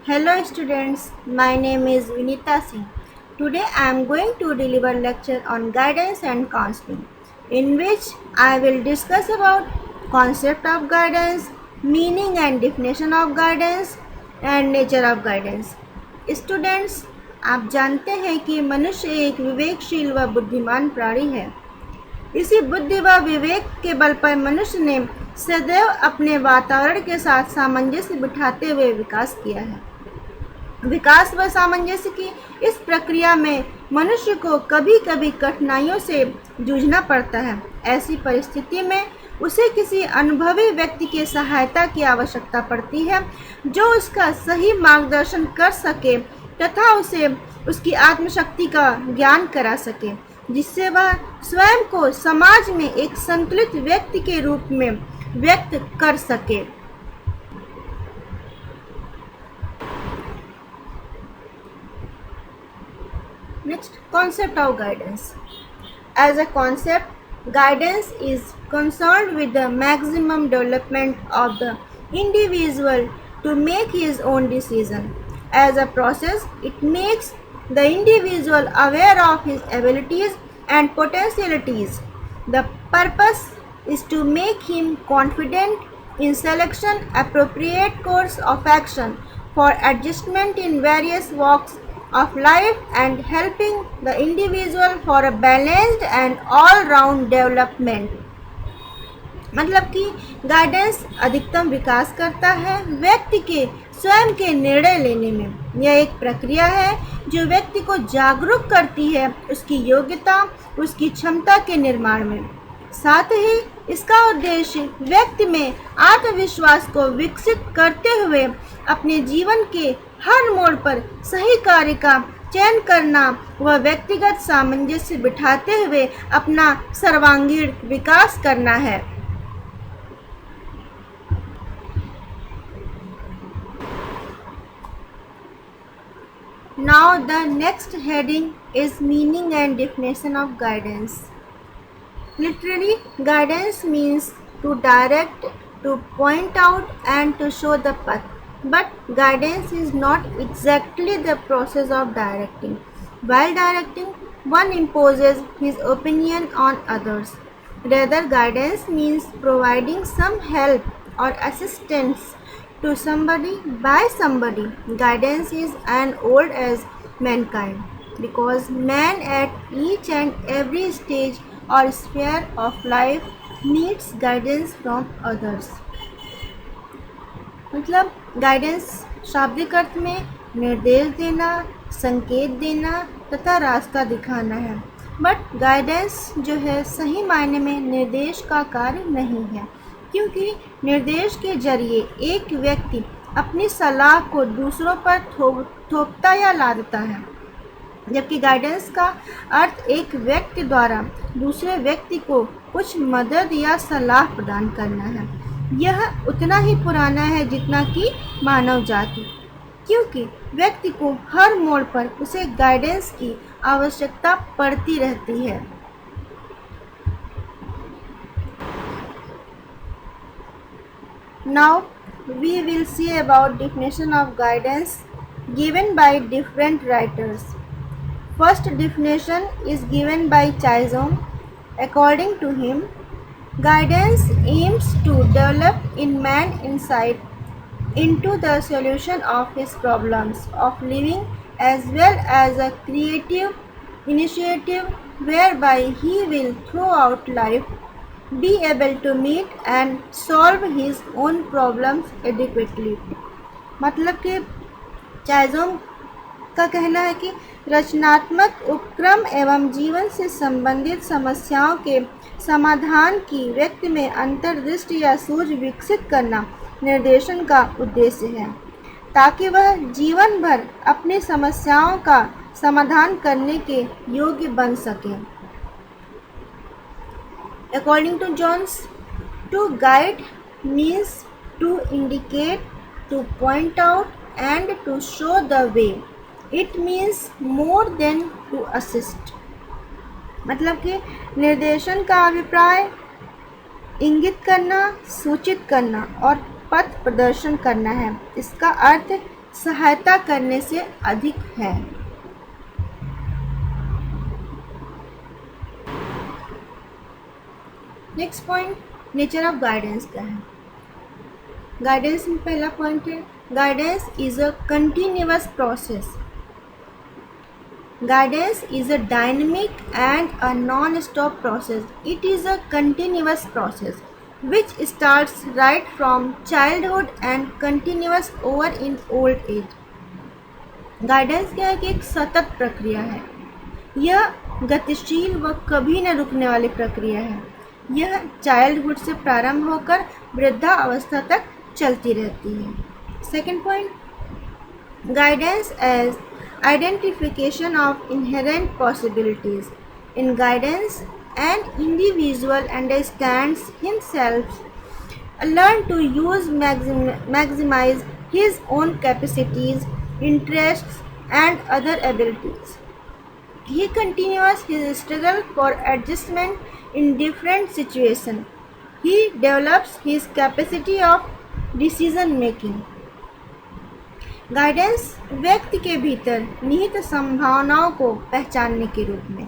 Hello students, my name is Vinita Singh. Today I am going to deliver lecture on guidance and counseling, in which I will discuss about concept of guidance, meaning and definition of guidance and nature of guidance. Students, आप जानते हैं कि मनुष्य एक विवेकशील व बुद्धिमान प्राणी है। इसी बुद्धि व विवेक के बल पर मनुष्य ने सदैव अपने वातावरण के साथ सामंजस्य बिठाते हुए विकास किया है। विकास व सामंजस्य की इस प्रक्रिया में मनुष्य को कभी कभी कठिनाइयों से जूझना पड़ता है। ऐसी परिस्थिति में उसे किसी अनुभवी व्यक्ति की सहायता की आवश्यकता पड़ती है, जो उसका सही मार्गदर्शन कर सके तथा उसे उसकी आत्मशक्ति का ज्ञान करा सके, जिससे वह स्वयं को समाज में एक संतुलित व्यक्ति के रूप में व्यक्त कर सके। Next, concept of guidance. As a concept, guidance is concerned with the maximum development of the individual to make his own decision. As a process, it makes the individual aware of his abilities and potentialities. The purpose is to make him confident in selection appropriate course of action for adjustment in various walks of life and helping the individual for a balanced and all-round development. मतलब कि guidance अधिकतम विकास करता है व्यक्ति के स्वयं के निर्णय लेने में। यह एक प्रक्रिया है जो व्यक्ति को जागरूक करती है उसकी योग्यता, उसकी क्षमता के निर्माण में। साथ ही इसका उद्देश्य व्यक्ति में आत्मविश्वास को विकसित करते हुए अपने जीवन के हर मोड़ पर सही कार्य का चयन करना व व्यक्तिगत सामंजस्य बिठाते हुए अपना सर्वांगीण विकास करना है। Now the next heading is meaning and definition of guidance. Literally, guidance means to direct, to point out and to show the path. But guidance is not exactly the process of directing. While directing, one imposes his opinion on others. Rather, guidance means providing some help or assistance to somebody by somebody. Guidance is as old as mankind because man at each and every stage or sphere of life needs guidance from others. मतलब guidance शाब्दिक अर्थ में निर्देश देना, संकेत देना तथा रास्ता दिखाना है। बट गाइडेंस जो है सही मायने में निर्देश का कार्य नहीं है, क्योंकि निर्देश के जरिए एक व्यक्ति अपनी सलाह को दूसरों पर थोपता या लादता है, जबकि गाइडेंस का अर्थ एक व्यक्ति द्वारा दूसरे व्यक्ति को कुछ मदद या सलाह प्रदान करना है। यह उतना ही पुराना है जितना कि मानव जाति, क्योंकि व्यक्ति को हर मोड़ पर उसे गाइडेंस की आवश्यकता पड़ती रहती है। Now we will see about definition of guidance given by different writers. First definition is given by Chisholm. According to him, guidance aims to develop in man insight into the solution of his problems of living as well as a creative initiative whereby he will throughout life be able to meet and solve his own problems adequately. मतलब कि चाइज़ोम का कहना है कि रचनात्मक उपक्रम एवं जीवन से संबंधित समस्याओं के समाधान की व्यक्ति में अंतर्दृष्टि या सूझ विकसित करना निर्देशन का उद्देश्य है, ताकि वह जीवन भर अपनी समस्याओं का समाधान करने के योग्य बन सके। According to Jones, to guide means to indicate, to point out and to show the way. It means more than to assist. मतलब कि निर्देशन का अभिप्राय इंगित करना, सूचित करना और पथ प्रदर्शन करना है। इसका अर्थ सहायता करने से अधिक है। Next point, nature of guidance क्या है। गाइडेंस में पहला पॉइंट है, guidance is a continuous process. Guidance is a dynamic and a non-stop process. It is a continuous process which starts right from childhood and continues over in old age. Guidance क्या है कि एक सतत प्रक्रिया है। यह गतिशील व कभी न रुकने वाली प्रक्रिया है। यह चाइल्डहुड से प्रारंभ होकर वृद्धावस्था तक चलती रहती है। Second point, guidance as identification of inherent possibilities. In guidance, an individual understands himself, learn to maximize his own capacities, interests, and other abilities. He continues his struggle for adjustment in different situations. He develops his capacity of decision making. Guidance व्यक्ति के भीतर निहित संभावनाओं को पहचानने के रूप में।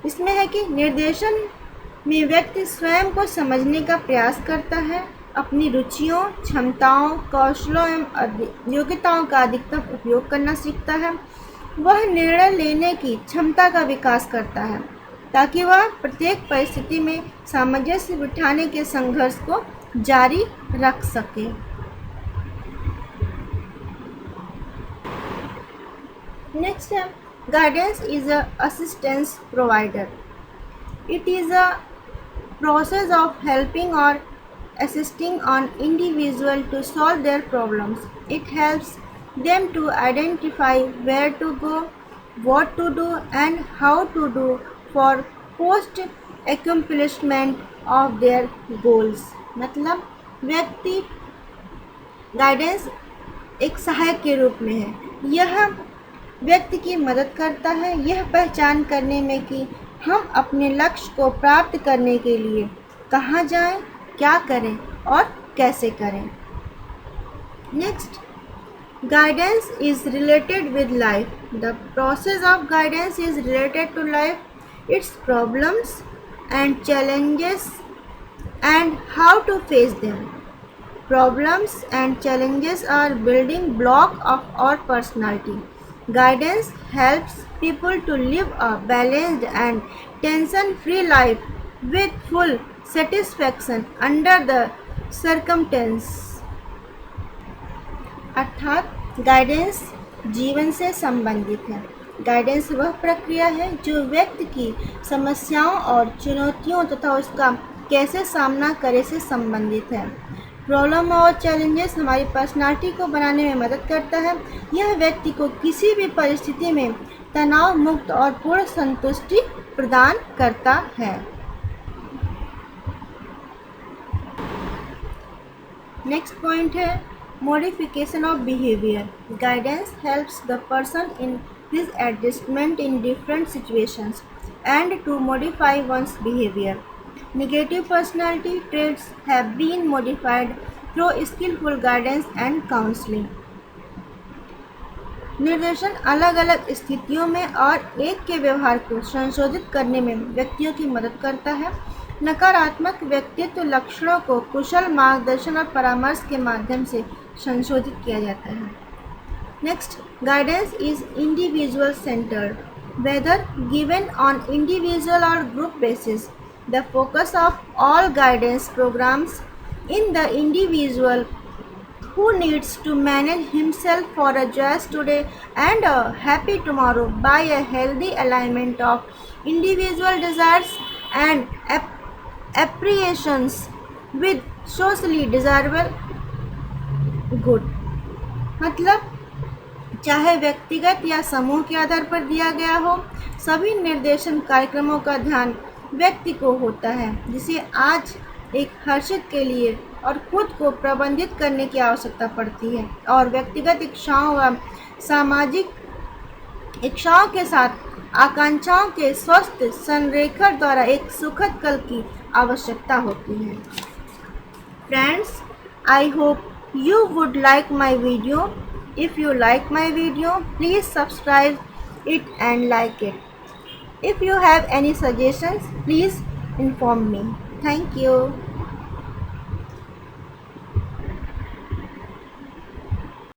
इसमें है कि निर्देशन में व्यक्ति स्वयं को समझने का प्रयास करता है, अपनी रुचियों, क्षमताओं, कौशलों एवं योग्यताओं का अधिकतम उपयोग करना सीखता है। वह निर्णय लेने की क्षमता का विकास करता है ताकि वह प्रत्येक परिस्थिति में सामंजस्य बिठाने के संघर्ष को जारी रख सके। Next, guidance is a assistance provider. It is a process of helping or assisting an individual to solve their problems. It helps them to identify where to go, what to do, and how to do for post accomplishment of their goals. मतलब व्यक्ति guidance एक सहायक के रूप में है। यह व्यक्ति की मदद करता है यह पहचान करने में कि हम अपने लक्ष्य को प्राप्त करने के लिए कहाँ जाएं, क्या करें और कैसे करें। Next, guidance is related with life. The process of guidance is related to life, its problems and challenges and how to face them. Problems and challenges are building block of our personality. Guidance helps people to live a balanced and tension-free life with full satisfaction under the circumstances. अर्थात guidance जीवन से संबंधित है। Guidance वह प्रक्रिया है जो व्यक्ति की समस्याओं और चुनौतियों तथा उसका कैसे सामना करे से संबंधित है। प्रॉब्लम और चैलेंजेस हमारी पर्सनालिटी को बनाने में मदद करता है। यह व्यक्ति को किसी भी परिस्थिति में तनाव मुक्त और पूर्ण संतुष्टि प्रदान करता है। नेक्स्ट पॉइंट है modification of behaviour. Guidance helps the person in his adjustment in different situations and to modify one's behaviour. Negative personality traits have been modified through skillful guidance and counseling. निर्देशन अलग अलग स्थितियों में और एक के व्यवहार को संशोधित करने में व्यक्तियों की मदद करता है। नकारात्मक व्यक्तित्व लक्षणों को कुशल मार्गदर्शन और परामर्श के माध्यम से संशोधित किया जाता है। Next, guidance is individual centred, whether given on individual और group basis. The focus of all guidance programs in the individual who needs to manage himself for a joyous today and a happy tomorrow by a healthy alignment of individual desires and apprehensions with socially desirable good. मतलब चाहे व्यक्तिगत या समूह के आधार पर दिया गया हो, सभी निर्देशन कार्यक्रमों का ध्यान व्यक्ति को होता है जिसे आज एक हर्षित के लिए और खुद को प्रबंधित करने की आवश्यकता पड़ती है और व्यक्तिगत इच्छाओं व सामाजिक इच्छाओं के साथ आकांक्षाओं के स्वस्थ संरेखण द्वारा एक सुखद कल की आवश्यकता होती है। Friends, I hope you would like my video. If you like my video, please subscribe it and like it. If you have any suggestions, please inform me. Thank you.